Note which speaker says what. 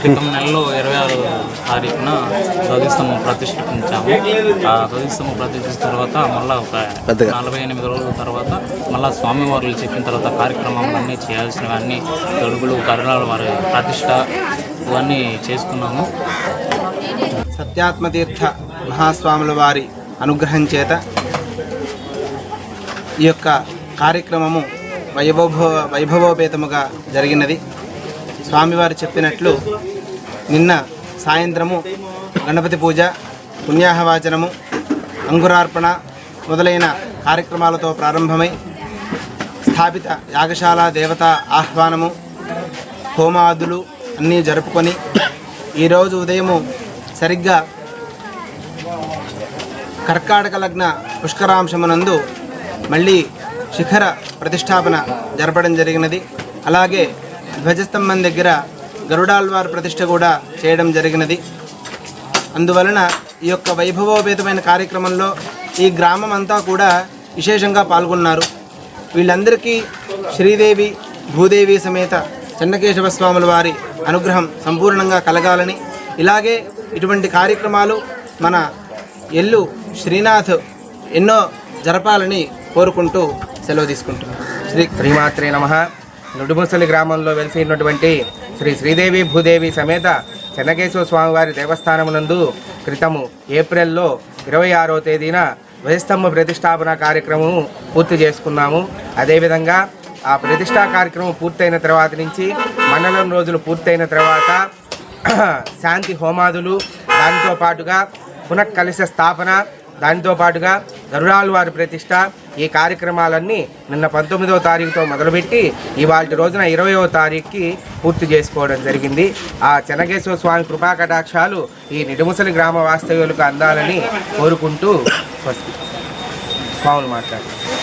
Speaker 1: క్రితం నెలలో 26వ తారీఖున ధ్వజస్తంభం ప్రతిష్ఠించాము. ఆ ధ్వజస్తంభం ప్రతిష్ఠించిన తర్వాత మళ్ళీ ఒక 48 రోజుల తర్వాత మళ్ళీ స్వామివార్లు చెప్పిన తర్వాత కార్యక్రమాలన్నీ చేయాల్సినవన్నీ తొడుగులు కరుణాల వారి ప్రతిష్ట ఇవన్నీ చేసుకున్నాము.
Speaker 2: సత్యాత్మతీర్థ మహాస్వాముల వారి అనుగ్రహం చేత ఈ యొక్క కార్యక్రమము వైభవోపేతముగా జరిగినది. స్వామివారు చెప్పినట్లు నిన్న సాయంత్రము గణపతి పూజ, పుణ్యాహవాచనము, అంకురార్పణ మొదలైన కార్యక్రమాలతో ప్రారంభమై స్థాపిత యాగశాల దేవతా ఆహ్వానము, హోమాదులు అన్నీ జరుపుకొని ఈరోజు ఉదయము సరిగ్గా కర్కాటక లగ్న పుష్కరాంశమునందు మళ్ళీ శిఖర ప్రతిష్టాపన జరపడం జరిగినది. అలాగే ధ్వజస్తంభం దగ్గర గరుడాల్వార్ ప్రతిష్ట కూడా చేయడం జరిగినది. అందువలన ఈ యొక్క వైభవోపేతమైన కార్యక్రమంలో ఈ గ్రామం అంతా కూడా విశేషంగా పాల్గొన్నారు. వీళ్ళందరికీ శ్రీదేవి భూదేవి సమేత చెన్నకేశవ స్వాముల వారి అనుగ్రహం సంపూర్ణంగా కలగాలని, ఇలాగే ఇటువంటి కార్యక్రమాలు మన ఎల్లు శ్రీనాథ్ ఎన్నో జరపాలని కోరుకుంటూ సెలవు తీసుకుంటున్నాం.
Speaker 3: శ్రీమాత్రే నమః. నుడుముసలి గ్రామంలో వెలిసి ఉన్నటువంటి శ్రీ శ్రీదేవి భూదేవి సమేత చెన్నకేశవ స్వామివారి దేవస్థానమునందు క్రితము ఏప్రిల్లో 26వ తేదీన ధ్వజస్తంభ ప్రతిష్టాపన కార్యక్రమం పూర్తి చేసుకున్నాము. అదేవిధంగా ఆ ప్రతిష్టా కార్యక్రమం పూర్తయిన తర్వాత నుంచి మండలం రోజులు పూర్తయిన తర్వాత శాంతి హోమాదులు, దానితో పాటుగా పునఃకలశ స్థాపన, దానితో పాటుగా గరుడాల్వారి ప్రతిష్ట, ఈ కార్యక్రమాలన్నీ నిన్న 19వ తారీఖుతో మొదలుపెట్టి ఇవాళ రోజున 20వ తారీఖుకి పూర్తి చేసుకోవడం జరిగింది. ఆ చెన్నకేశవ స్వామి కృపా కటాక్షాలు ఈ నిడుముసలి గ్రామ వాస్తవ్యులకు అందాలని కోరుకుంటూ స్వాములు మాట్లాడారు.